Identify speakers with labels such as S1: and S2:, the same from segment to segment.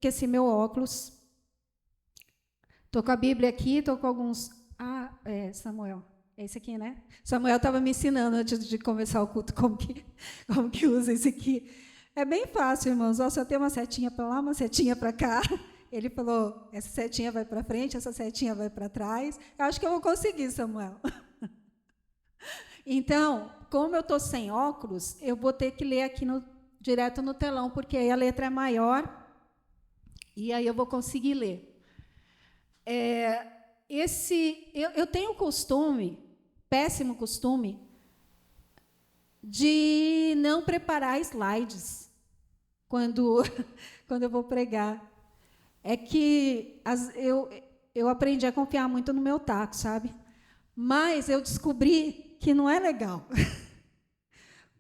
S1: esqueci meu óculos. Estou com a Bíblia aqui, estou com alguns... Samuel. É esse aqui, né? Samuel estava me ensinando antes de começar o culto como que usa esse aqui. É bem fácil, irmãos. Só tem uma setinha para lá, uma setinha para cá. Ele falou, essa setinha vai para frente, essa setinha vai para trás. Eu acho que eu vou conseguir, Samuel. Então, como eu estou sem óculos, eu vou ter que ler aqui direto no telão, porque aí a letra é maior e aí eu vou conseguir ler. Eu tenho o costume, péssimo costume, de não preparar slides quando eu vou pregar. É que eu aprendi a confiar muito no meu taco, sabe? Mas eu descobri que não é legal.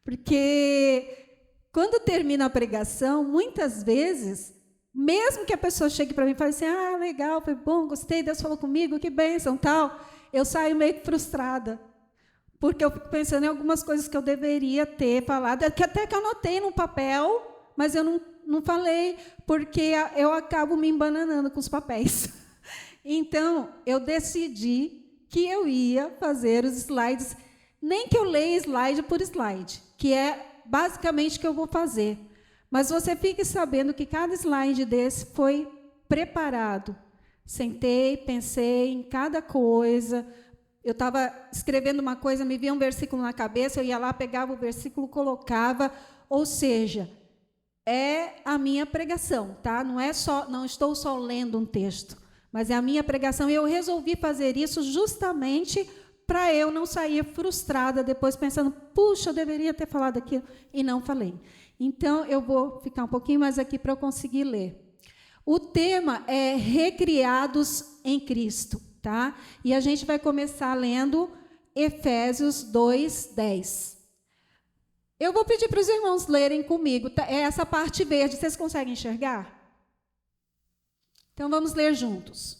S1: Porque quando termina a pregação, muitas vezes, mesmo que a pessoa chegue para mim e fale assim, legal, foi bom, gostei, Deus falou comigo, que bênção, tal, eu saio meio que frustrada. Porque eu fico pensando em algumas coisas que eu deveria ter falado, que até que eu anotei no papel, mas eu não falei, porque eu acabo me embananando com os papéis. Então, eu decidi que eu ia fazer os slides, nem que eu leia slide por slide, que é basicamente o que eu vou fazer. Mas você fique sabendo que cada slide desse foi preparado. Sentei, pensei em cada coisa. Eu estava escrevendo uma coisa, me via um versículo na cabeça, eu ia lá, pegava o versículo, colocava. Ou seja, é a minha pregação, tá? Não estou só lendo um texto, mas é a minha pregação. E eu resolvi fazer isso justamente para eu não sair frustrada depois pensando, puxa, eu deveria ter falado aquilo, e não falei. Então, eu vou ficar um pouquinho mais aqui para eu conseguir ler. O tema é Recriados em Cristo, tá? E a gente vai começar lendo Efésios 2:10. Eu vou pedir para os irmãos lerem comigo, tá? É essa parte verde, vocês conseguem enxergar? Então, vamos ler juntos.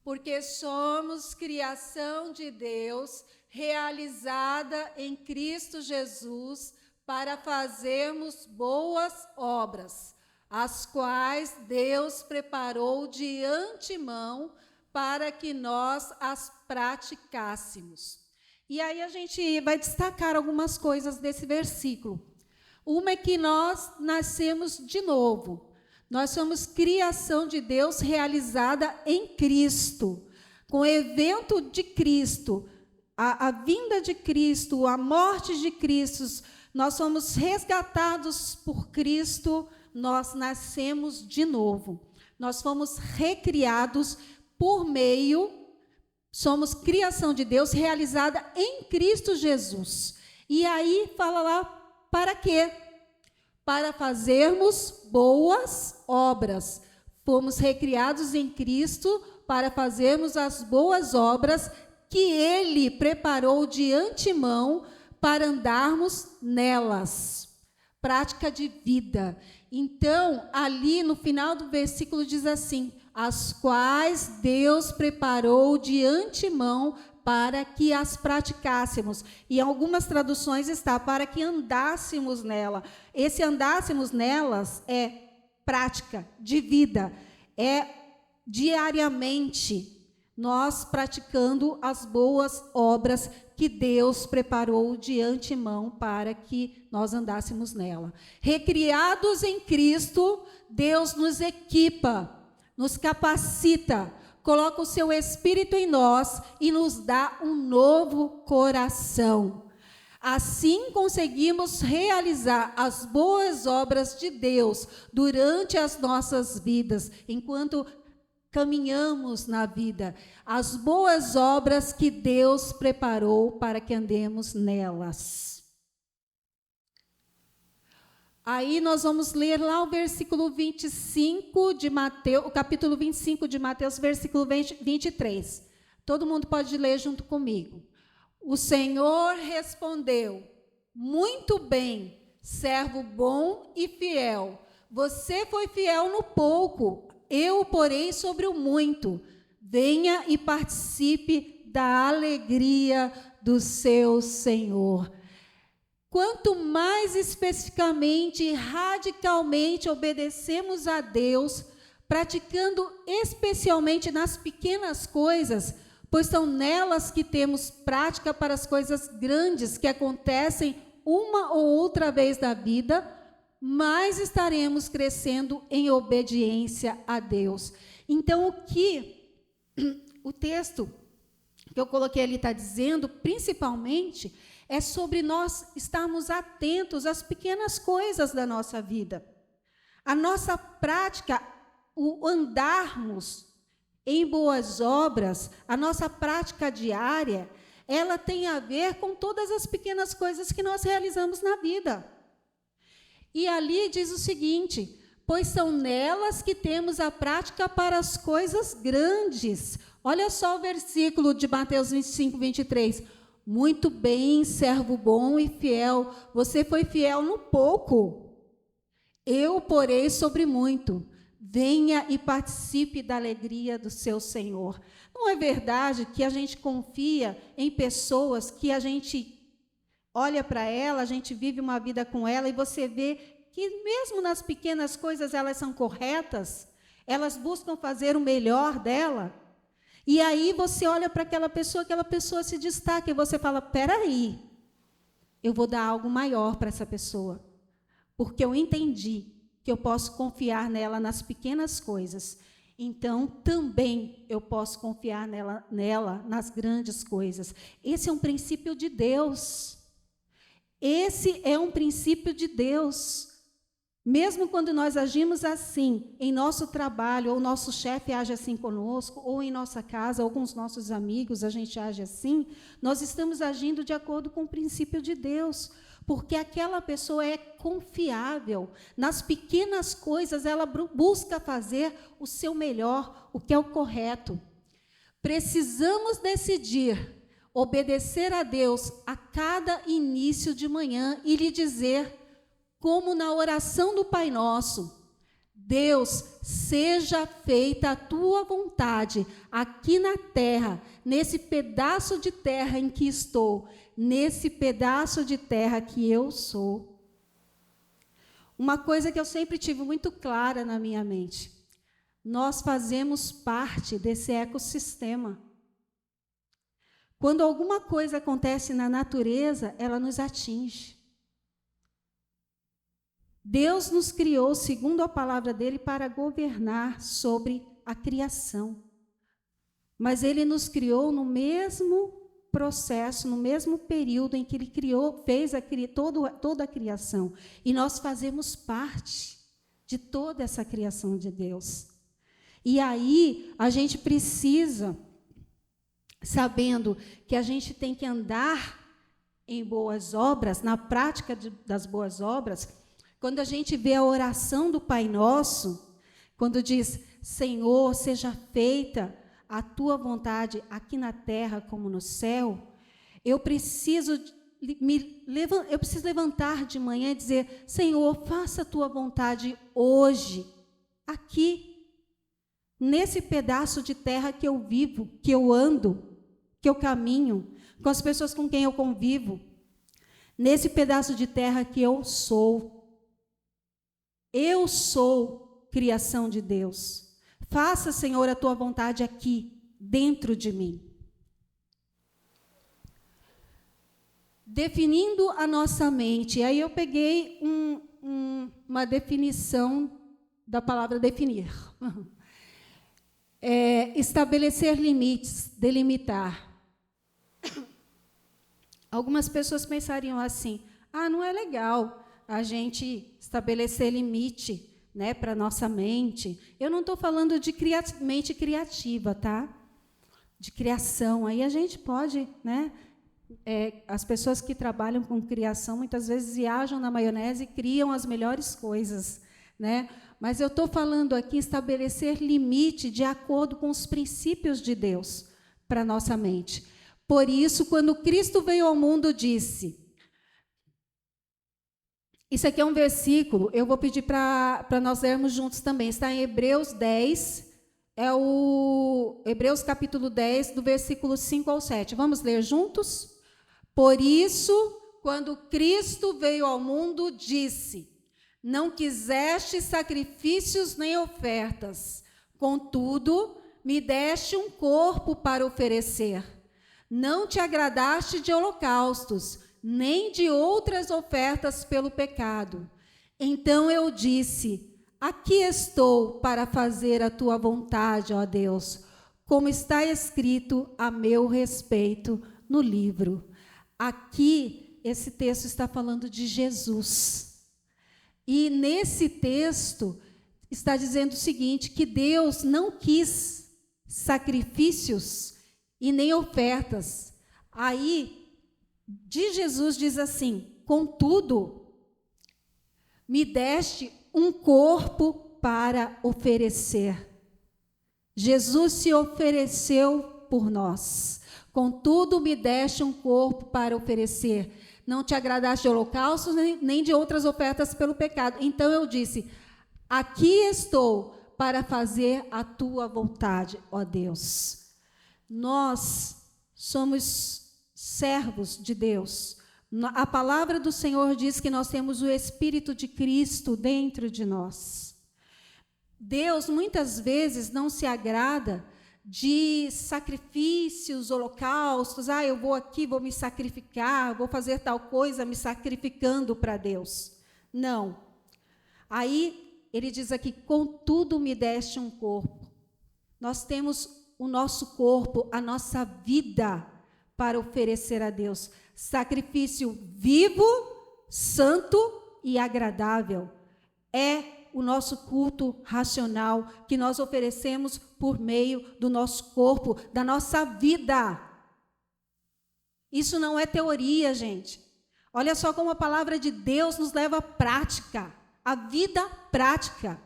S1: Porque somos criação de Deus, realizada em Cristo Jesus, para fazermos boas obras, as quais Deus preparou de antemão para que nós as praticássemos. E aí a gente vai destacar algumas coisas desse versículo. Uma é que nós nascemos de novo. Nós somos criação de Deus realizada em Cristo, com o evento de Cristo, a vinda de Cristo, a morte de Cristo. Nós somos resgatados por Cristo, nós nascemos de novo. Nós fomos recriados por meio, somos criação de Deus realizada em Cristo Jesus. E aí fala lá, para quê? Para fazermos boas obras. Fomos recriados em Cristo para fazermos as boas obras que Ele preparou de antemão para andarmos nelas. Prática de vida. Então, ali no final do versículo diz assim, as quais Deus preparou de antemão para que as praticássemos. E em algumas traduções está, para que andássemos nela. Esse andássemos nelas é prática de vida. É diariamente nós praticando as boas obras que Deus preparou de antemão para que nós andássemos nela. Recriados em Cristo, Deus nos equipa, nos capacita, coloca o seu Espírito em nós e nos dá um novo coração. Assim conseguimos realizar as boas obras de Deus durante as nossas vidas, enquanto caminhamos na vida, as boas obras que Deus preparou para que andemos nelas. Aí nós vamos ler lá o versículo 25 de Mateus, o capítulo 25 de Mateus, versículo 23. Todo mundo pode ler junto comigo. O Senhor respondeu, muito bem, servo bom e fiel. Você foi fiel no pouco, eu o porei sobre o muito. Venha e participe da alegria do seu Senhor. Quanto mais especificamente e radicalmente obedecemos a Deus, praticando especialmente nas pequenas coisas, pois são nelas que temos prática para as coisas grandes que acontecem uma ou outra vez na vida, mais estaremos crescendo em obediência a Deus. Então, o texto que eu coloquei ali está dizendo, principalmente, é sobre nós estarmos atentos às pequenas coisas da nossa vida. A nossa prática, o andarmos em boas obras, a nossa prática diária, ela tem a ver com todas as pequenas coisas que nós realizamos na vida. E ali diz o seguinte: pois são nelas que temos a prática para as coisas grandes. Olha só o versículo de Mateus 25, 23. Muito bem, servo bom e fiel, você foi fiel no pouco, eu porei sobre muito. Venha e participe da alegria do seu Senhor. Não é verdade que a gente confia em pessoas que a gente olha para ela, a gente vive uma vida com ela e você vê que mesmo nas pequenas coisas elas são corretas, elas buscam fazer o melhor dela, e aí você olha para aquela pessoa se destaca e você fala, peraí, eu vou dar algo maior para essa pessoa, porque eu entendi que eu posso confiar nela nas pequenas coisas, então também eu posso confiar nela nas grandes coisas. Esse é um princípio de Deus. Esse é um princípio de Deus. Mesmo quando nós agimos assim, em nosso trabalho, ou o nosso chefe age assim conosco, ou em nossa casa, ou com os nossos amigos, a gente age assim, nós estamos agindo de acordo com o princípio de Deus, porque aquela pessoa é confiável. Nas pequenas coisas, ela busca fazer o seu melhor, o que é o correto. Precisamos decidir obedecer a Deus a cada início de manhã e lhe dizer, como na oração do Pai Nosso, Deus, seja feita a tua vontade aqui na terra, nesse pedaço de terra em que estou, nesse pedaço de terra que eu sou. Uma coisa que eu sempre tive muito clara na minha mente, nós fazemos parte desse ecossistema. Quando alguma coisa acontece na natureza, ela nos atinge. Deus nos criou, segundo a palavra dele, para governar sobre a criação. Mas ele nos criou no mesmo processo, no mesmo período em que ele fez toda a criação. E nós fazemos parte de toda essa criação de Deus. E aí, a gente precisa, sabendo que a gente tem que andar em boas obras, na prática das boas obras. Quando a gente vê a oração do Pai Nosso, quando diz, Senhor, seja feita a tua vontade aqui na terra como no céu, eu preciso levantar de manhã e dizer, Senhor, faça a tua vontade hoje, aqui, nesse pedaço de terra que eu vivo, que eu ando, que eu caminho, com as pessoas com quem eu convivo, nesse pedaço de terra que eu sou. Eu sou criação de Deus. Faça, Senhor, a tua vontade aqui, dentro de mim. Definindo a nossa mente. Aí eu peguei uma definição da palavra definir. Estabelecer limites, delimitar. Algumas pessoas pensariam assim, não é legal a gente estabelecer limite, né, para a nossa mente. Eu não estou falando de mente criativa, tá? De criação. Aí a gente pode, né? As pessoas que trabalham com criação, muitas vezes viajam na maionese e criam as melhores coisas, né? Mas eu estou falando aqui estabelecer limite de acordo com os princípios de Deus para a nossa mente. Por isso, quando Cristo veio ao mundo, disse... Isso aqui é um versículo, eu vou pedir para nós lermos juntos também. Está em Hebreus 10, Hebreus capítulo 10, do versículo 5 ao 7. Vamos ler juntos? Por isso, quando Cristo veio ao mundo, disse, Não quiseste sacrifícios nem ofertas, contudo, me deste um corpo para oferecer. Não te agradaste de holocaustos, nem de outras ofertas pelo pecado. Então eu disse: aqui estou para fazer a tua vontade, ó Deus, como está escrito a meu respeito no livro. Aqui, esse texto está falando de Jesus. E nesse texto está dizendo o seguinte, que Deus não quis sacrifícios e nem ofertas. Aí, de Jesus diz assim: contudo, me deste um corpo para oferecer. Jesus se ofereceu por nós. Contudo, me deste um corpo para oferecer. Não te agradaste de holocaustos, nem de outras ofertas pelo pecado. Então eu disse: aqui estou para fazer a tua vontade, ó Deus. Nós somos servos de Deus. A palavra do Senhor diz que nós temos o Espírito de Cristo dentro de nós. Deus, muitas vezes, não se agrada de sacrifícios, holocaustos. Eu vou aqui, vou me sacrificar, vou fazer tal coisa me sacrificando para Deus. Não. Aí, ele diz aqui: contudo me deste um corpo. Nós temos o nosso corpo, a nossa vida para oferecer a Deus. Sacrifício vivo, santo e agradável. É o nosso culto racional que nós oferecemos por meio do nosso corpo, da nossa vida. Isso não é teoria, gente. Olha só como a palavra de Deus nos leva à prática, à vida prática.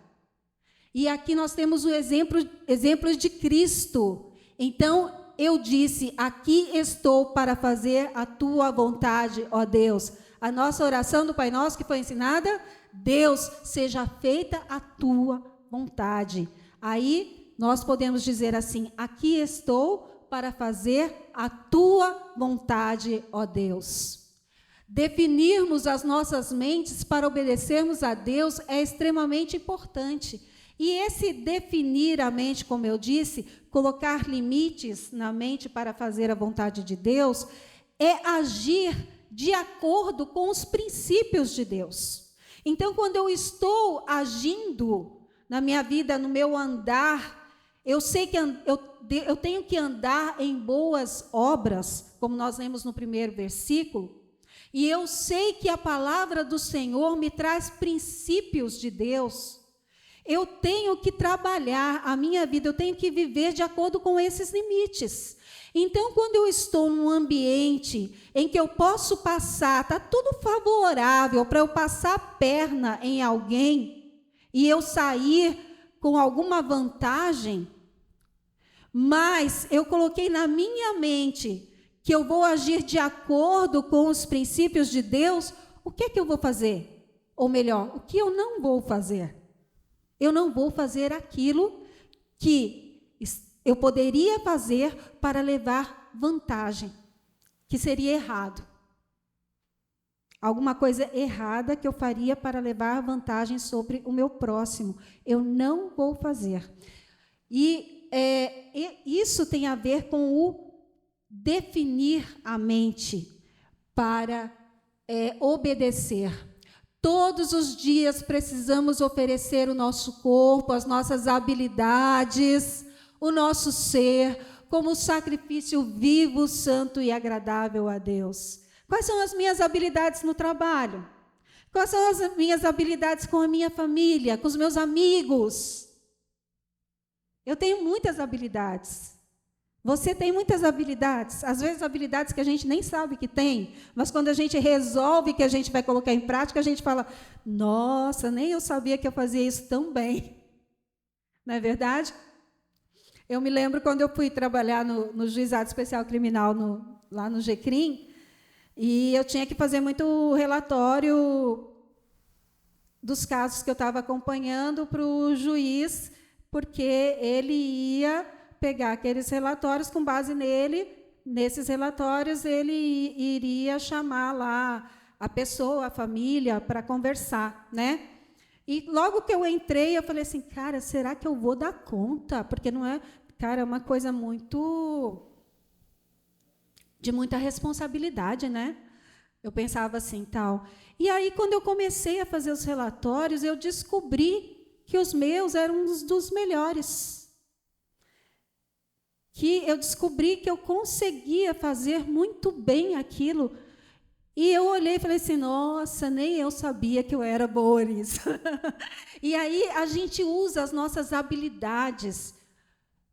S1: E aqui nós temos o exemplo de Cristo. Então, eu disse: aqui estou para fazer a tua vontade, ó Deus. A nossa oração do Pai Nosso que foi ensinada: Deus, seja feita a tua vontade. Aí nós podemos dizer assim: aqui estou para fazer a tua vontade, ó Deus. Definirmos as nossas mentes para obedecermos a Deus é extremamente importante. E esse definir a mente, como eu disse, colocar limites na mente para fazer a vontade de Deus, é agir de acordo com os princípios de Deus. Então, quando eu estou agindo na minha vida, no meu andar, eu sei que eu tenho que andar em boas obras, como nós lemos no primeiro versículo, e eu sei que a palavra do Senhor me traz princípios de Deus. Eu tenho que trabalhar a minha vida, eu tenho que viver de acordo com esses limites. Então, quando eu estou num ambiente em que eu posso passar, está tudo favorável para eu passar a perna em alguém e eu sair com alguma vantagem, mas eu coloquei na minha mente que eu vou agir de acordo com os princípios de Deus, o que é que eu vou fazer? Ou melhor, o que eu não vou fazer? Eu não vou fazer aquilo que eu poderia fazer para levar vantagem, que seria errado. Alguma coisa errada que eu faria para levar vantagem sobre o meu próximo. Eu não vou fazer. E isso tem a ver com o definir a mente para obedecer. Todos os dias precisamos oferecer o nosso corpo, as nossas habilidades, o nosso ser, como sacrifício vivo, santo e agradável a Deus. Quais são as minhas habilidades no trabalho? Quais são as minhas habilidades com a minha família, com os meus amigos? Eu tenho muitas habilidades. Você tem muitas habilidades, às vezes habilidades que a gente nem sabe que tem, mas quando a gente resolve que a gente vai colocar em prática, a gente fala: nossa, nem eu sabia que eu fazia isso tão bem. Não é verdade? Eu me lembro quando eu fui trabalhar no Juizado Especial Criminal, lá no GCRIM, e eu tinha que fazer muito relatório dos casos que eu estava acompanhando para o juiz, porque ele ia pegar aqueles relatórios, com base nesses relatórios, ele iria chamar lá a pessoa, a família, para conversar, né? E logo que eu entrei, eu falei assim, cara, será que eu vou dar conta? Porque não é, cara, é uma coisa de muita responsabilidade, né? Eu pensava assim, tal. E aí, quando eu comecei a fazer os relatórios, eu descobri que os meus eram uns dos melhores. Que eu descobri que eu conseguia fazer muito bem aquilo. E eu olhei e falei assim, nossa, nem eu sabia que eu era boa nisso. E aí a gente usa as nossas habilidades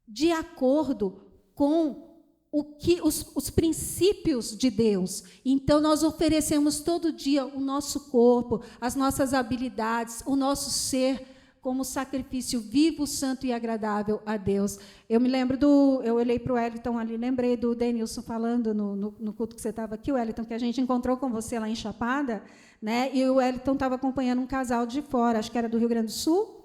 S1: de acordo com os princípios de Deus. Então, nós oferecemos todo dia o nosso corpo, as nossas habilidades, o nosso ser, como sacrifício vivo, santo e agradável a Deus. Eu me lembro eu olhei para o Wellington ali, lembrei do Denilson falando no culto que você estava aqui, o Wellington, que a gente encontrou com você lá em Chapada, né? E o Wellington estava acompanhando um casal de fora, acho que era do Rio Grande do Sul,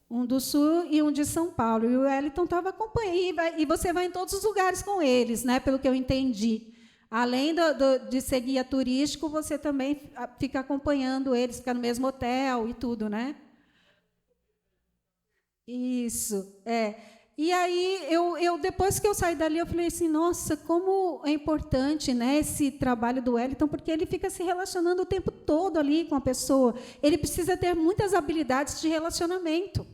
S1: um do Sul e um de São Paulo. E o Wellington estava acompanhando, e você vai em todos os lugares com eles, né? Pelo que eu entendi. Além de ser guia turístico, você também fica acompanhando eles, fica no mesmo hotel e tudo, né? Isso, é. E aí, depois que eu saí dali, eu falei assim, nossa, como é importante, né, esse trabalho do Wellington, porque ele fica se relacionando o tempo todo ali com a pessoa. Ele precisa ter muitas habilidades de relacionamento.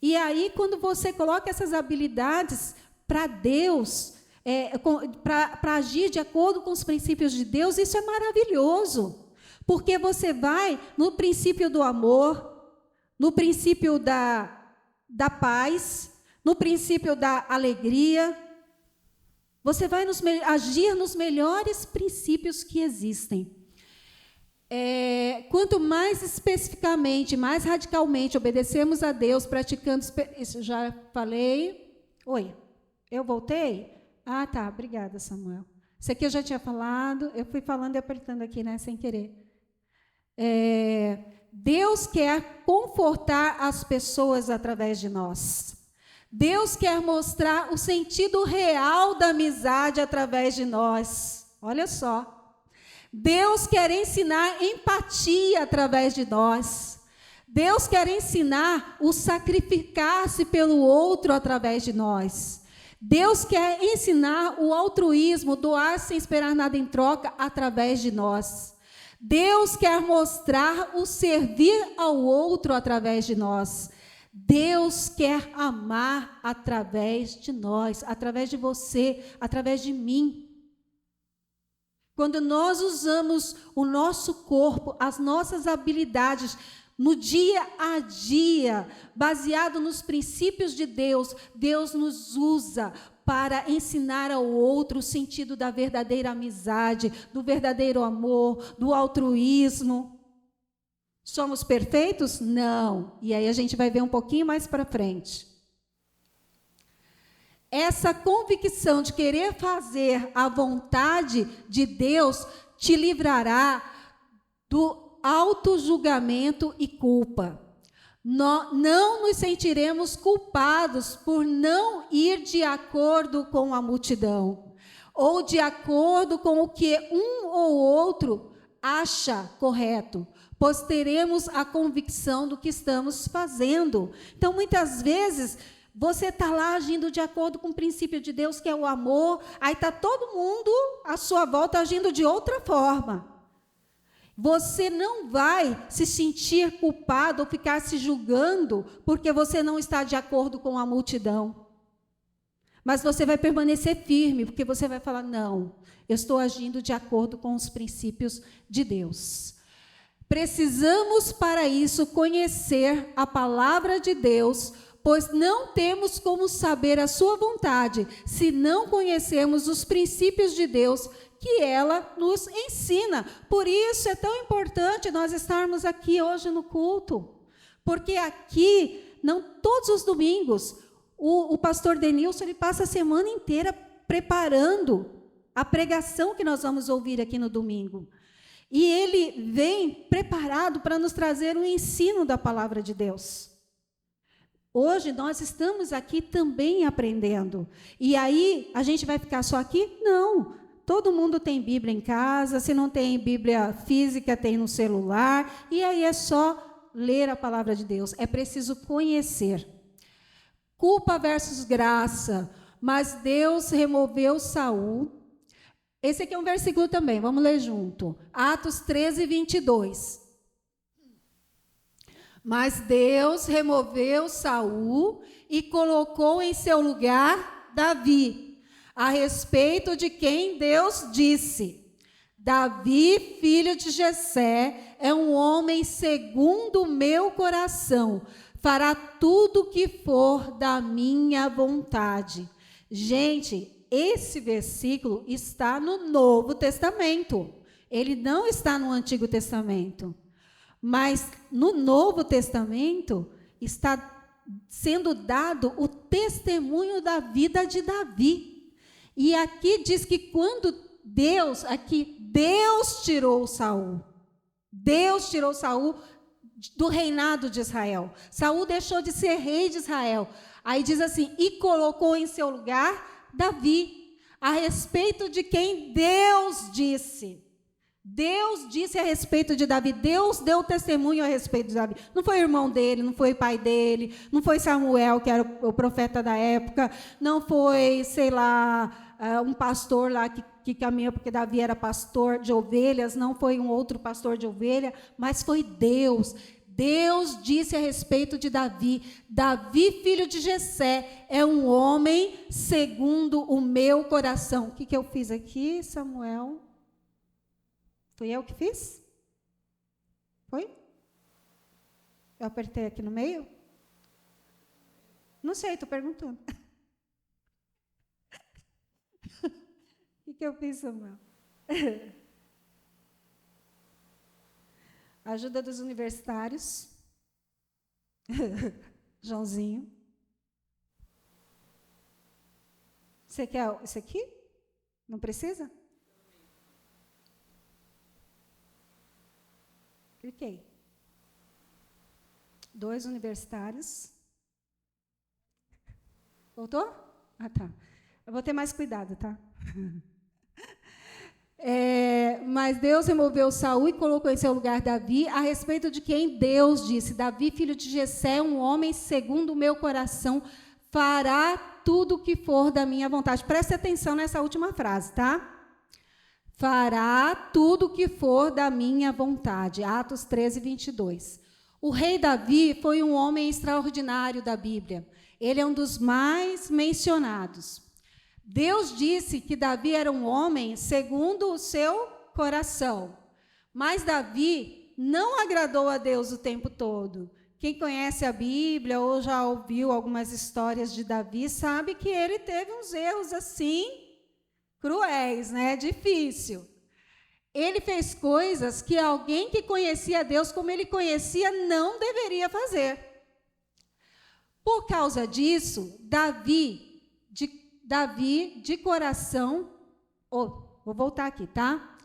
S1: E aí, quando você coloca essas habilidades para Deus, para agir de acordo com os princípios de Deus, isso é maravilhoso, porque você vai no princípio do amor, no princípio da paz, no princípio da alegria, você vai agir nos melhores princípios que existem. Quanto mais especificamente, mais radicalmente obedecemos a Deus, praticando... Isso já falei. Oi, eu voltei? Ah, tá, obrigada, Samuel. Isso aqui eu já tinha falado, eu fui falando e apertando aqui, né, sem querer. Deus quer confortar as pessoas através de nós. Deus quer mostrar o sentido real da amizade através de nós. Olha só. Deus quer ensinar empatia através de nós. Deus quer ensinar o sacrificar-se pelo outro através de nós. Deus quer ensinar o altruísmo, doar sem esperar nada em troca através de nós. Deus quer mostrar o servir ao outro através de nós. Deus quer amar através de nós, através de você, através de mim. Quando nós usamos o nosso corpo, as nossas habilidades, no dia a dia, baseado nos princípios de Deus, Deus nos usa para ensinar ao outro o sentido da verdadeira amizade, do verdadeiro amor, do altruísmo. Somos perfeitos? Não. E aí a gente vai ver um pouquinho mais para frente. Essa convicção de querer fazer a vontade de Deus te livrará do autojulgamento e culpa. Não nos sentiremos culpados por não ir de acordo com a multidão, ou de acordo com o que um ou outro acha correto, pois teremos a convicção do que estamos fazendo. Então, muitas vezes, você está lá agindo de acordo com o princípio de Deus, que é o amor, aí está todo mundo à sua volta agindo de outra forma. Você não vai se sentir culpado ou ficar se julgando porque você não está de acordo com a multidão. Mas você vai permanecer firme, porque você vai falar, não, eu estou agindo de acordo com os princípios de Deus. Precisamos, para isso, conhecer a palavra de Deus, pois não temos como saber a sua vontade se não conhecermos os princípios de Deus que ela nos ensina. Por isso é tão importante nós estarmos aqui hoje no culto, porque aqui, não todos os domingos, o pastor Denilson ele passa a semana inteira preparando a pregação que nós vamos ouvir aqui no domingo. E ele vem preparado para nos trazer o ensino da palavra de Deus. Hoje nós estamos aqui também aprendendo. E aí, a gente vai ficar só aqui? Não. Todo mundo tem Bíblia em casa, se não tem Bíblia física, tem no celular, e aí é só ler a palavra de Deus. É preciso conhecer. Culpa versus graça. Mas Deus removeu Saul. Esse aqui é um versículo também, vamos ler junto. Atos 13, 22. Mas Deus removeu Saul e colocou em seu lugar Davi, a respeito de quem Deus disse: Davi, filho de Jessé, é um homem segundo o meu coração, fará tudo o que for da minha vontade. Gente, esse versículo está no Novo Testamento. Ele não está no Antigo Testamento. Mas no Novo Testamento está sendo dado o testemunho da vida de Davi. E aqui diz que quando Deus tirou Saul. Deus tirou Saul do reinado de Israel. Saul deixou de ser rei de Israel. Aí diz assim, e colocou em seu lugar Davi, a respeito de quem Deus disse. Deus disse a respeito de Davi, Deus deu testemunho a respeito de Davi. Não foi o irmão dele, não foi o pai dele, não foi Samuel, que era o profeta da época, não foi, sei lá, um pastor lá que caminhou, porque Davi era pastor de ovelhas, não foi um outro pastor de ovelha, mas foi Deus. Deus disse a respeito de Davi, Davi, filho de Jessé, é um homem segundo o meu coração. O que eu fiz aqui, Samuel? Fui eu que fiz? Foi? Eu apertei aqui no meio? Não sei, estou perguntando. O que eu fiz, Samuel? Ajuda dos universitários. Joãozinho. Você quer isso aqui? Não precisa? Cliquei. 2 universitários. Voltou? Ah, tá. Eu vou ter mais cuidado, tá? Mas Deus removeu Saul e colocou em seu lugar Davi, a respeito de quem Deus disse: Davi, filho de Jessé, um homem segundo o meu coração, fará tudo o que for da minha vontade. Preste atenção nessa última frase, tá? Fará tudo o que for da minha vontade. Atos 13, 22. O rei Davi foi um homem extraordinário da Bíblia. Ele é um dos mais mencionados. Deus disse que Davi era um homem segundo o seu coração. Mas Davi não agradou a Deus o tempo todo. Quem conhece a Bíblia ou já ouviu algumas histórias de Davi sabe que ele teve uns erros assim cruéis, né? Difícil. Ele fez coisas que alguém que conhecia Deus como ele conhecia não deveria fazer. Por causa disso, Davi de coração, vou voltar aqui, tá?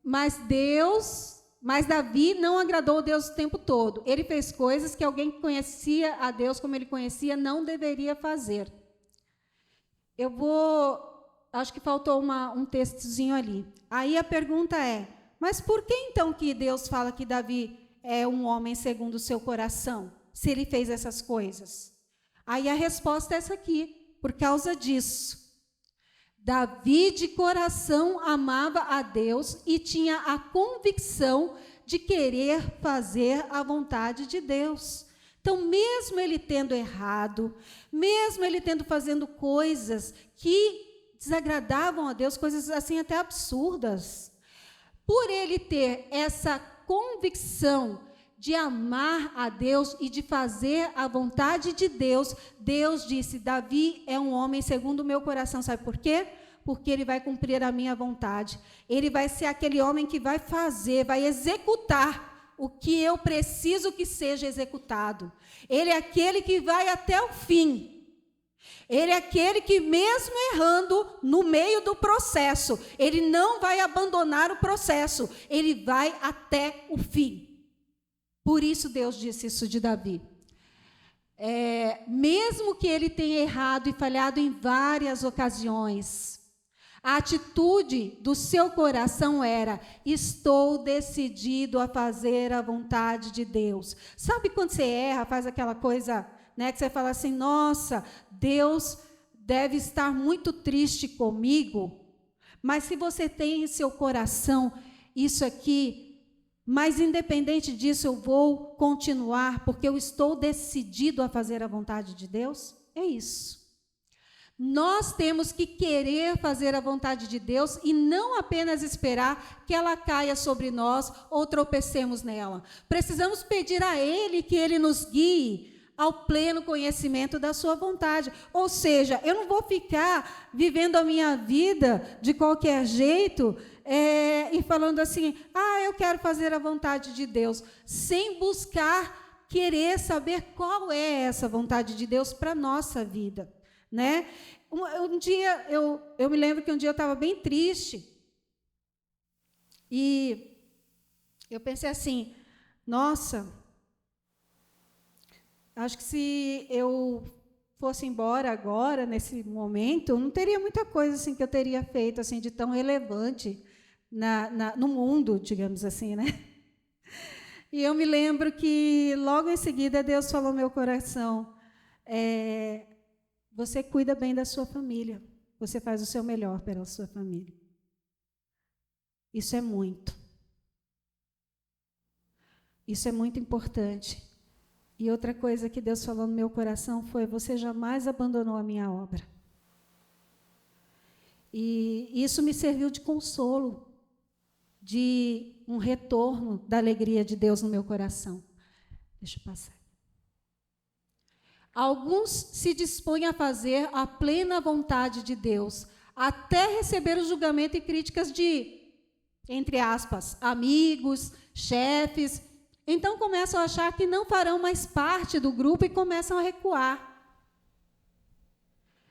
S1: Mas Davi não agradou a Deus o tempo todo. Ele fez coisas que alguém que conhecia a Deus como ele conhecia não deveria fazer. Acho que faltou um textozinho ali. Aí a pergunta é, mas por que então que Deus fala que Davi é um homem segundo o seu coração, se ele fez essas coisas? Aí a resposta é essa aqui, por causa disso. Davi de coração amava a Deus e tinha a convicção de querer fazer a vontade de Deus. Então, mesmo ele tendo errado, mesmo ele fazendo coisas que desagradavam a Deus, coisas assim até absurdas, por ele ter essa convicção de amar a Deus e de fazer a vontade de Deus, Deus disse: Davi é um homem segundo o meu coração. Sabe por quê? Porque ele vai cumprir a minha vontade. Ele vai ser aquele homem que vai fazer, vai executar o que eu preciso que seja executado. Ele é aquele que vai até o fim. Ele é aquele que, mesmo errando no meio do processo, ele não vai abandonar o processo, ele vai até o fim. Por isso Deus disse isso de Davi. Mesmo que ele tenha errado e falhado em várias ocasiões, A atitude do seu coração era: estou decidido a fazer a vontade de Deus. Sabe quando você erra, faz aquela coisa, né, que você fala assim: nossa, Deus deve estar muito triste comigo. Mas se você tem em seu coração isso aqui, mas independente disso, eu vou continuar, porque eu estou decidido a fazer a vontade de Deus, é isso. Nós temos que querer fazer a vontade de Deus e não apenas esperar que ela caia sobre nós ou tropecemos nela. Precisamos pedir a Ele que Ele nos guie ao pleno conhecimento da sua vontade. Ou seja, eu não vou ficar vivendo a minha vida de qualquer jeito e falando assim: eu quero fazer a vontade de Deus, sem buscar querer saber qual é essa vontade de Deus para a nossa vida. Né? Um dia, eu me lembro que um dia eu estava bem triste, e eu pensei assim: nossa, acho que se eu fosse embora agora, nesse momento, não teria muita coisa assim que eu teria feito assim, de tão relevante no mundo, digamos assim, né? E eu me lembro que, logo em seguida, Deus falou no meu coração: você cuida bem da sua família. Você faz o seu melhor pela sua família. Isso é muito. Isso é muito importante. E outra coisa que Deus falou no meu coração foi: você jamais abandonou a minha obra. E isso me serviu de consolo, de um retorno da alegria de Deus no meu coração. Deixa eu passar. Alguns se dispõem a fazer a plena vontade de Deus, até receber o julgamento e críticas de, entre aspas, amigos, chefes. Então começam a achar que não farão mais parte do grupo e começam a recuar.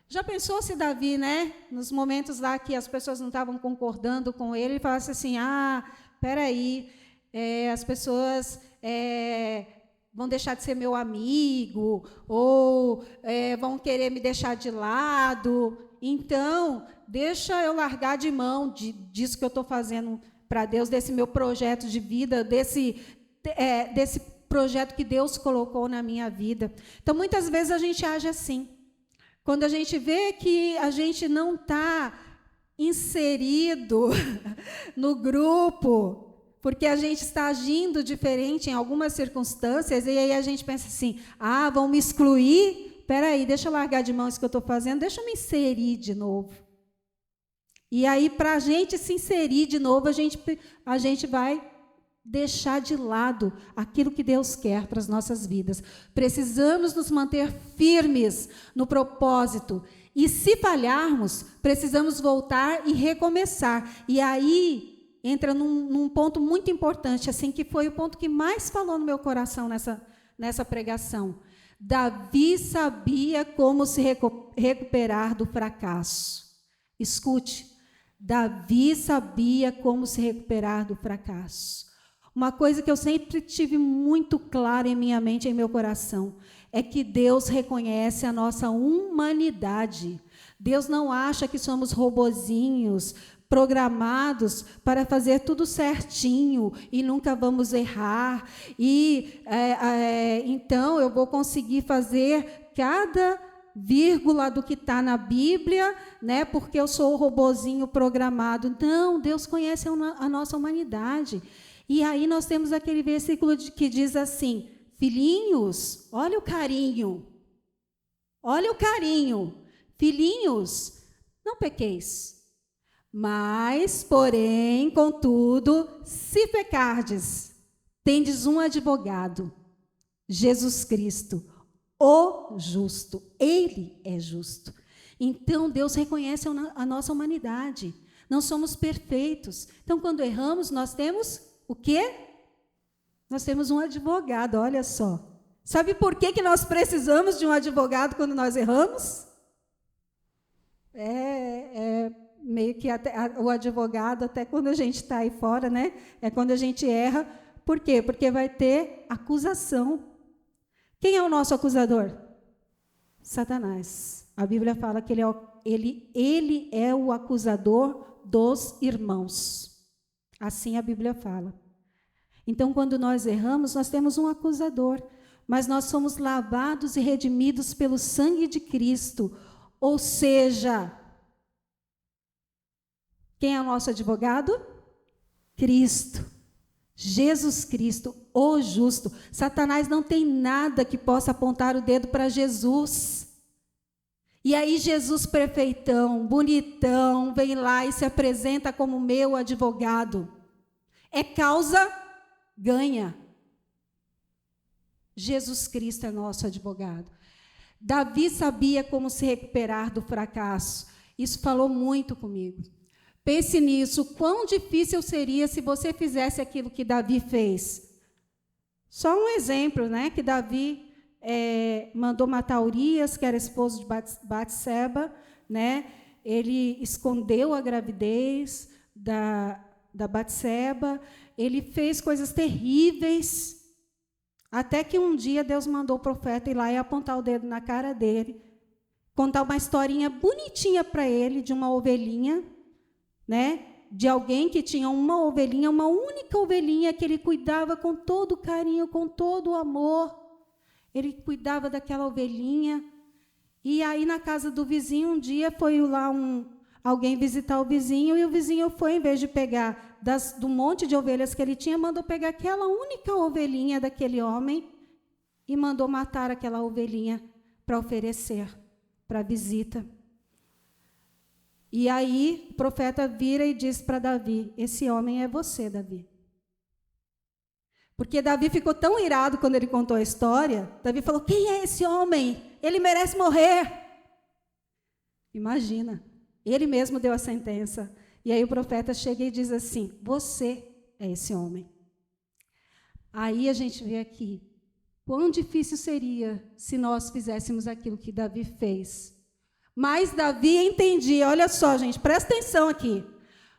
S1: Já pensou se Davi, né, nos momentos lá que as pessoas não estavam concordando com ele falasse assim: espera aí, as pessoas vão deixar de ser meu amigo, ou vão querer me deixar de lado, então deixa eu largar de mão disso que eu estou fazendo para Deus, desse meu projeto de vida, desse projeto que Deus colocou na minha vida. Então, muitas vezes a gente age assim. Quando a gente vê que a gente não está inserido no grupo, porque a gente está agindo diferente em algumas circunstâncias, e aí a gente pensa assim: vão me excluir? Espera aí, deixa eu largar de mão isso que eu estou fazendo, deixa eu me inserir de novo. E aí, para a gente se inserir de novo, a gente vai deixar de lado aquilo que Deus quer para as nossas vidas. Precisamos nos manter firmes no propósito. E se falharmos, precisamos voltar e recomeçar. E aí entra num ponto muito importante, assim, que foi o ponto que mais falou no meu coração nessa pregação. Davi sabia como se recuperar do fracasso. Escute, Davi sabia como se recuperar do fracasso. Uma coisa que eu sempre tive muito clara em minha mente e em meu coração é que Deus reconhece a nossa humanidade. Deus não acha que somos robozinhos programados para fazer tudo certinho e nunca vamos errar. Então, eu vou conseguir fazer cada vírgula do que está na Bíblia, né, porque eu sou o robozinho programado. Não, Deus conhece a nossa humanidade. E aí nós temos aquele versículo que diz assim: filhinhos, olha o carinho, filhinhos, não pequeis, mas, porém, contudo, se pecardes, tendes um advogado, Jesus Cristo, o justo, Ele é justo. Então, Deus reconhece a nossa humanidade, não somos perfeitos. Então, quando erramos, nós temos o quê? Nós temos um advogado, olha só. Sabe por que nós precisamos de um advogado quando nós erramos? Meio que o advogado, até quando a gente está aí fora, né? É quando a gente erra. Por quê? Porque vai ter acusação. Quem é o nosso acusador? Satanás. A Bíblia fala que ele é o ele é o acusador dos irmãos. Assim a Bíblia fala. Então, quando nós erramos, nós temos um acusador, mas nós somos lavados e redimidos pelo sangue de Cristo. Ou seja, quem é o nosso advogado? Cristo. Jesus Cristo, o justo. Satanás não tem nada que possa apontar o dedo para Jesus. E aí Jesus perfeitão, bonitão, vem lá e se apresenta como meu advogado. É causa ganha. Jesus Cristo é nosso advogado. Davi sabia como se recuperar do fracasso. Isso falou muito comigo. Pense nisso, quão difícil seria se você fizesse aquilo que Davi fez. Só um exemplo, né, que Davi mandou matar Urias, que era esposo de Batseba, né? Ele escondeu a gravidez da Batseba, ele fez coisas terríveis, até que um dia Deus mandou o profeta ir lá e apontar o dedo na cara dele, contar uma historinha bonitinha para ele, de uma ovelhinha, né? De alguém que tinha uma ovelhinha, uma única ovelhinha, que ele cuidava com todo carinho, com todo o amor. Ele cuidava daquela ovelhinha. E aí, na casa do vizinho, um dia foi lá alguém visitar o vizinho, e o vizinho foi, em vez de pegar do monte de ovelhas que ele tinha, mandou pegar aquela única ovelhinha daquele homem e mandou matar aquela ovelhinha para oferecer para a visita. E aí o profeta vira e diz para Davi: esse homem é você, Davi. Porque Davi ficou tão irado quando ele contou a história. Davi falou: quem é esse homem? Ele merece morrer. Imagina, ele mesmo deu a sentença. E aí o profeta chega e diz assim: você é esse homem. Aí a gente vê aqui, quão difícil seria se nós fizéssemos aquilo que Davi fez. Mas Davi entendia, olha só, gente, presta atenção aqui.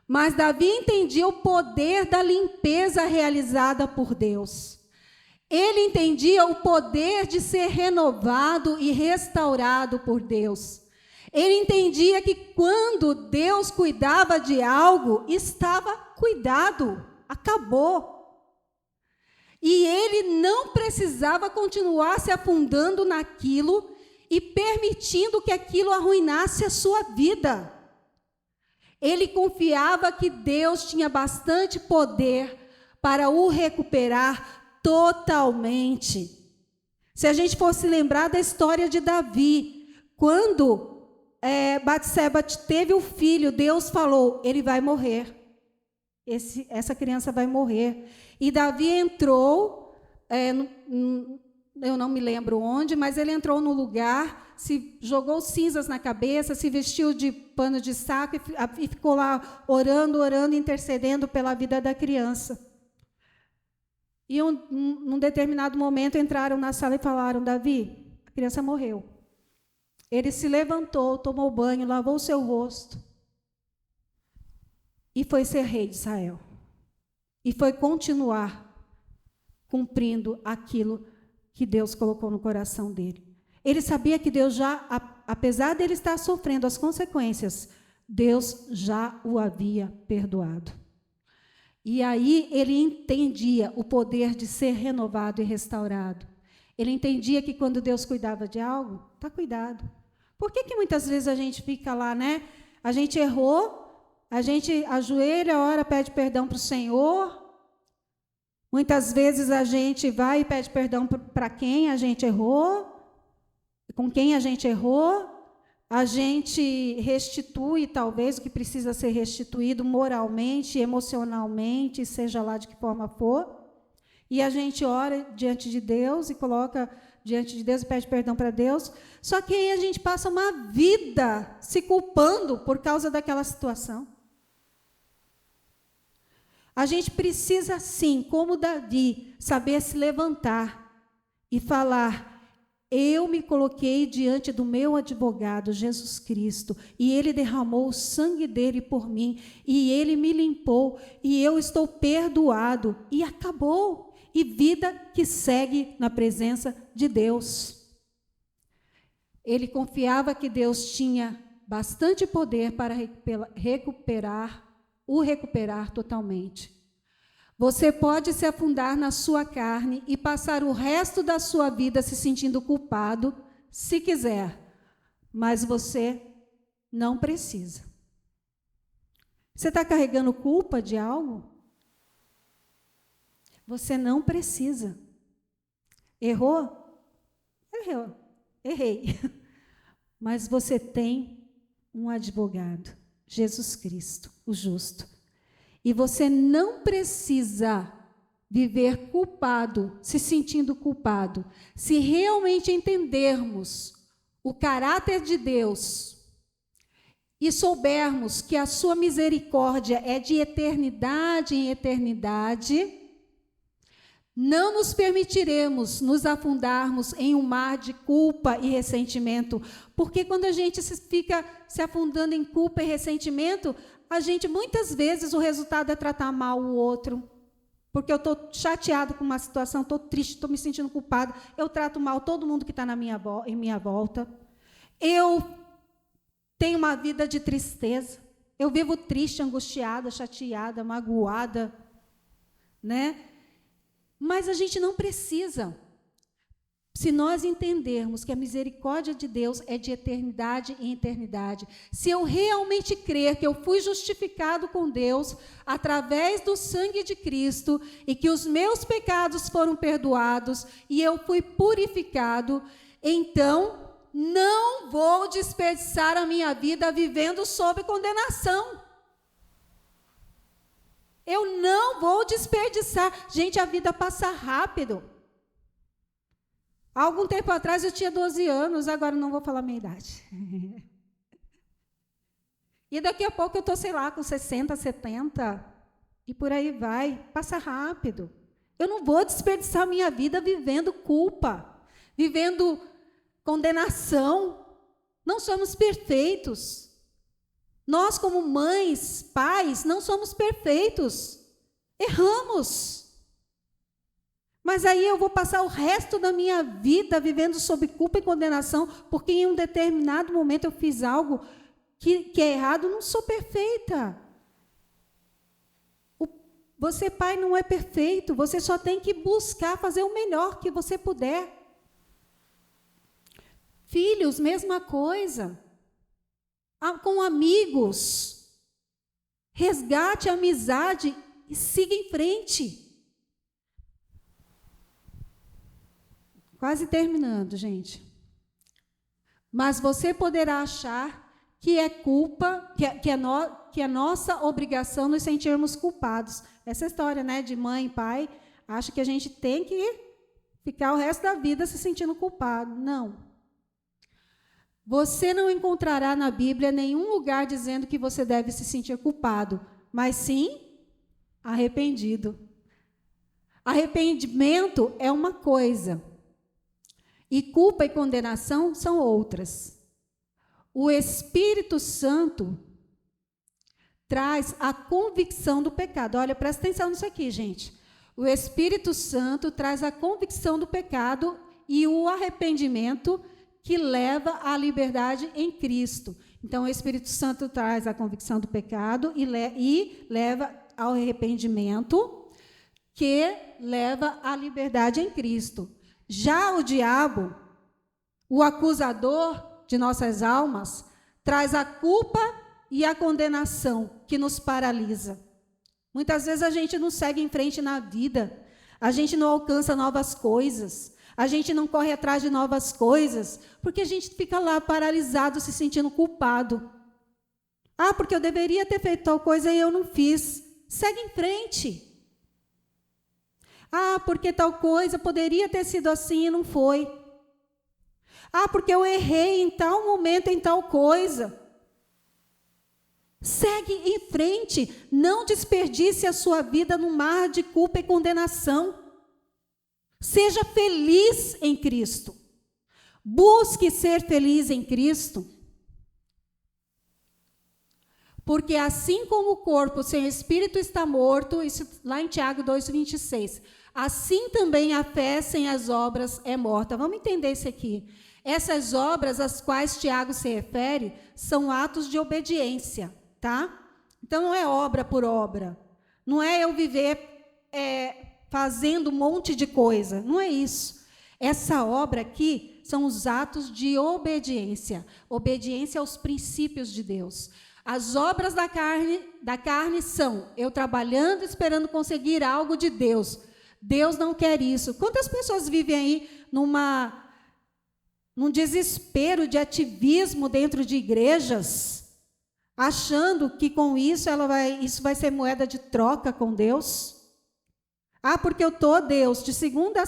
S1: Mas Davi entendia o poder da limpeza realizada por Deus. Ele entendia o poder de ser renovado e restaurado por Deus. Ele entendia que quando Deus cuidava de algo, estava cuidado, acabou. E ele não precisava continuar se afundando naquilo e permitindo que aquilo arruinasse a sua vida. Ele confiava que Deus tinha bastante poder para o recuperar totalmente. Se a gente fosse lembrar da história de Davi, quando Batseba teve o filho, Deus falou: ele vai morrer. Essa criança vai morrer. E Davi entrou, eu não me lembro onde, mas ele entrou no lugar, se jogou cinzas na cabeça, se vestiu de pano de saco e ficou lá orando, intercedendo pela vida da criança. E num determinado momento entraram na sala e falaram: Davi, a criança morreu. Ele se levantou, tomou banho, lavou o seu rosto e foi ser rei de Israel. E foi continuar cumprindo aquilo que Deus colocou no coração dele. Ele sabia que Deus já, apesar dele estar sofrendo as consequências, Deus já o havia perdoado. E aí ele entendia o poder de ser renovado e restaurado. Ele entendia que quando Deus cuidava de algo, está cuidado. Por que muitas vezes a gente fica lá, né? A gente errou, a gente ajoelha, ora, pede perdão para o Senhor. Muitas vezes a gente vai e pede perdão para quem a gente errou, com quem a gente errou. A gente restitui, talvez, o que precisa ser restituído moralmente, emocionalmente, seja lá de que forma for. E a gente ora diante de Deus e coloca diante de Deus e pede perdão para Deus. Só que aí a gente passa uma vida se culpando por causa daquela situação. A gente precisa, sim, como Davi, saber se levantar e falar: eu me coloquei diante do meu advogado, Jesus Cristo, e ele derramou o sangue dele por mim, e ele me limpou, e eu estou perdoado, e acabou. E vida que segue na presença de Deus. Ele confiava que Deus tinha bastante poder para recuperar totalmente. Você pode se afundar na sua carne e passar o resto da sua vida se sentindo culpado, se quiser, mas você não precisa. Você está carregando culpa de algo? Você não precisa. Errou? Errei. Mas você tem um advogado, Jesus Cristo, o justo. E você não precisa viver culpado, se sentindo culpado. Se realmente entendermos o caráter de Deus e soubermos que a sua misericórdia é de eternidade em eternidade, não nos permitiremos nos afundarmos em um mar de culpa e ressentimento, porque quando a gente fica se afundando em culpa e ressentimento, a gente, muitas vezes, o resultado é tratar mal o outro, porque eu estou chateado com uma situação, estou triste, estou me sentindo culpada, eu trato mal todo mundo que está em minha volta, eu tenho uma vida de tristeza, eu vivo triste, angustiada, chateada, magoada, né? Mas a gente não precisa. Se nós entendermos que a misericórdia de Deus é de eternidade em eternidade, se eu realmente crer que eu fui justificado com Deus através do sangue de Cristo e que os meus pecados foram perdoados e eu fui purificado, então não vou desperdiçar a minha vida vivendo sob condenação. Eu não vou desperdiçar. Gente, a vida passa rápido. Há algum tempo atrás eu tinha 12 anos, agora não vou falar a minha idade. E daqui a pouco eu estou, sei lá, com 60, 70, e por aí vai. Passa rápido. Eu não vou desperdiçar a minha vida vivendo culpa, vivendo condenação. Não somos perfeitos. Nós, como mães, pais, não somos perfeitos. Erramos. Mas aí eu vou passar o resto da minha vida vivendo sob culpa e condenação, porque em um determinado momento eu fiz algo que é errado. Não sou perfeita. Você, pai, não é perfeito. Você só tem que buscar fazer o melhor que você puder. Filhos, mesma coisa. Com amigos, resgate a amizade e siga em frente. Quase terminando, gente. Mas você poderá achar que é culpa, que é nossa obrigação nos sentirmos culpados. Essa história, né, de mãe e pai, acha que a gente tem que ficar o resto da vida se sentindo culpado. Não. Você não encontrará na Bíblia nenhum lugar dizendo que você deve se sentir culpado, mas sim arrependido. Arrependimento é uma coisa, e culpa e condenação são outras. O Espírito Santo traz a convicção do pecado. Olha, presta atenção nisso aqui, gente. O Espírito Santo traz a convicção do pecado e o arrependimento que leva à liberdade em Cristo. Então, o Espírito Santo traz a convicção do pecado e leva ao arrependimento, que leva à liberdade em Cristo. Já o diabo, o acusador de nossas almas, traz a culpa e a condenação que nos paralisa. Muitas vezes a gente não segue em frente na vida, a gente não alcança novas coisas, a gente não corre atrás de novas coisas, porque a gente fica lá paralisado, se sentindo culpado. Ah, porque eu deveria ter feito tal coisa e eu não fiz. Segue em frente. Ah, porque tal coisa poderia ter sido assim e não foi. Ah, porque eu errei em tal momento, em tal coisa. Segue em frente. Não desperdice a sua vida num mar de culpa e condenação. Seja feliz em Cristo. Busque ser feliz em Cristo. Porque assim como o corpo sem o espírito está morto, isso lá em Tiago 2,26, assim também a fé sem as obras é morta. Vamos entender isso aqui. Essas obras às quais Tiago se refere são atos de obediência, tá? Então, não é obra por obra. Não é eu viver fazendo um monte de coisa. Não é isso. Essa obra aqui são os atos de obediência. Obediência aos princípios de Deus. As obras da carne são eu trabalhando, esperando conseguir algo de Deus. Deus não quer isso. Quantas pessoas vivem aí num desespero de ativismo dentro de igrejas, achando que com isso isso vai ser moeda de troca com Deus? Ah, porque eu estou, Deus, de segunda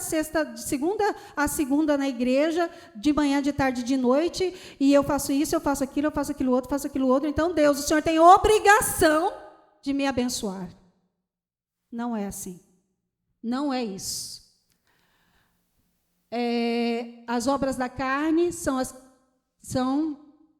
S1: a segunda na igreja, de manhã, de tarde, de noite, e eu faço isso, eu faço aquilo outro. Então, Deus, o Senhor tem obrigação de me abençoar. Não é assim. Não é isso. As obras da carne são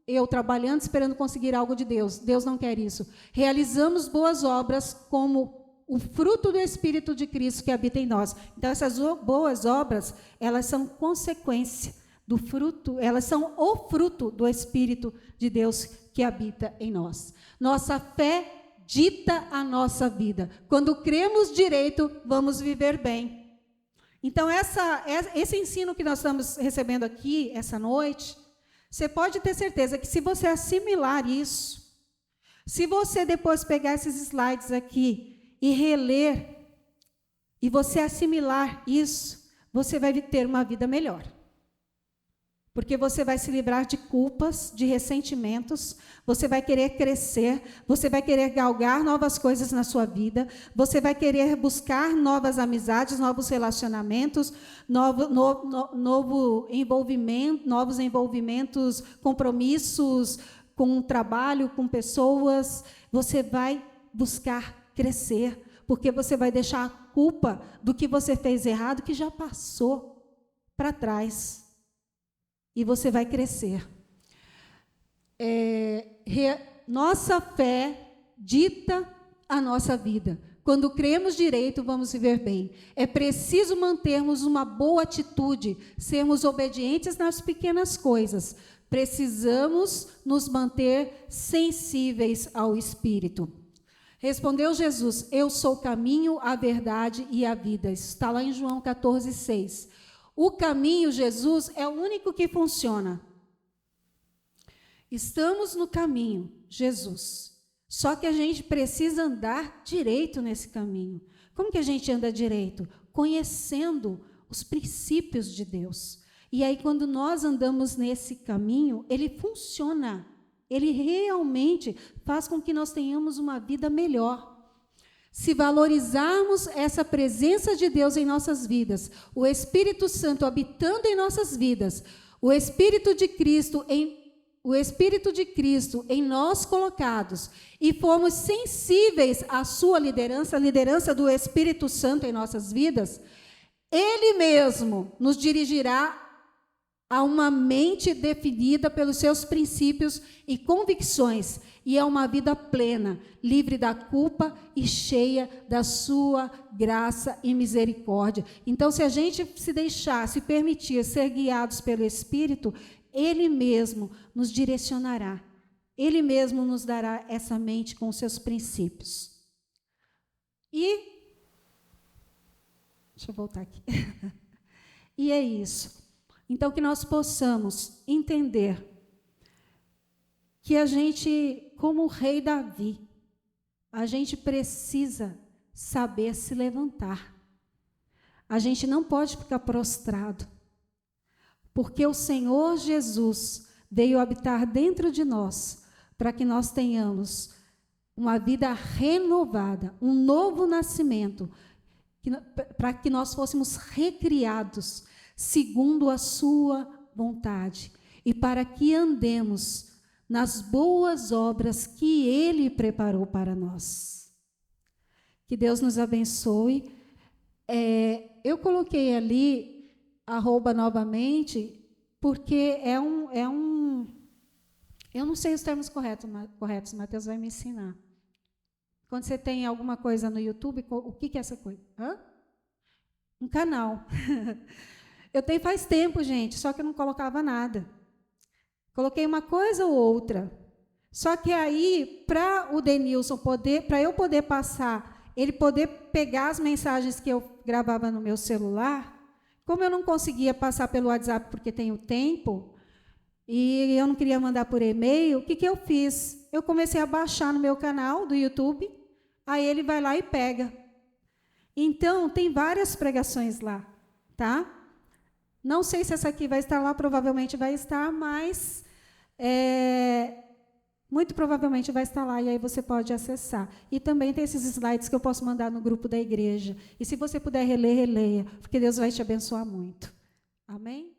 S1: eu trabalhando, esperando conseguir algo de Deus. Deus não quer isso. Realizamos boas obras como o fruto do Espírito de Cristo que habita em nós. Então, essas boas obras, elas são consequência do fruto, elas são o fruto do Espírito de Deus que habita em nós. Nossa fé dita a nossa vida. Quando cremos direito, vamos viver bem. Então, esse ensino que nós estamos recebendo aqui, essa noite, você pode ter certeza que se você assimilar isso, se você depois pegar esses slides aqui e reler, e você assimilar isso, você vai ter uma vida melhor. Porque você vai se livrar de culpas, de ressentimentos, você vai querer crescer, você vai querer galgar novas coisas na sua vida, você vai querer buscar novas amizades, novos relacionamentos, novo envolvimento, novos envolvimentos, compromissos com o trabalho, com pessoas. Você vai buscar crescer, porque você vai deixar a culpa do que você fez errado, que já passou, para trás. E você vai crescer. Nossa fé dita a nossa vida. Quando cremos direito, vamos viver bem. É preciso mantermos uma boa atitude, sermos obedientes nas pequenas coisas. Precisamos nos manter sensíveis ao Espírito. Respondeu Jesus: eu sou o caminho, a verdade e a vida. Isso está lá em João 14:6. O caminho, Jesus, é o único que funciona. Estamos no caminho, Jesus. Só que a gente precisa andar direito nesse caminho. Como que a gente anda direito? Conhecendo os princípios de Deus. E aí, quando nós andamos nesse caminho, ele funciona. Ele realmente faz com que nós tenhamos uma vida melhor. Se valorizarmos essa presença de Deus em nossas vidas, o Espírito Santo habitando em nossas vidas, o Espírito de Cristo em nós colocados, e formos sensíveis à sua liderança, a liderança do Espírito Santo em nossas vidas, Ele mesmo nos dirigirá a uma mente definida pelos seus princípios e convicções, e a uma vida plena, livre da culpa e cheia da sua graça e misericórdia. Então, se a gente se deixar, se permitir ser guiados pelo Espírito, Ele mesmo nos direcionará. Ele mesmo nos dará essa mente com os seus princípios. Deixa eu voltar aqui. E é isso. Então, que nós possamos entender que a gente, como o rei Davi, a gente precisa saber se levantar. A gente não pode ficar prostrado, porque o Senhor Jesus veio habitar dentro de nós, para que nós tenhamos uma vida renovada, um novo nascimento, para que nós fôssemos recriados segundo a sua vontade, e para que andemos nas boas obras que Ele preparou para nós. Que Deus nos abençoe. Eu coloquei ali @ novamente, porque eu não sei os termos corretos, Mateus vai me ensinar. Quando você tem alguma coisa no YouTube, o que é essa coisa? Um canal. Eu tenho faz tempo, gente, só que eu não colocava nada. Coloquei uma coisa ou outra. Só que aí, para o Denilson poder, para eu poder passar, ele poder pegar as mensagens que eu gravava no meu celular, como eu não conseguia passar pelo WhatsApp porque tenho tempo, e eu não queria mandar por e-mail, o que eu fiz? Eu comecei a baixar no meu canal do YouTube, aí ele vai lá e pega. Então, tem várias pregações lá, tá? Não sei se essa aqui vai estar lá, provavelmente vai estar, mas muito provavelmente vai estar lá, e aí você pode acessar. E também tem esses slides que eu posso mandar no grupo da igreja. E se você puder reler, releia, porque Deus vai te abençoar muito. Amém?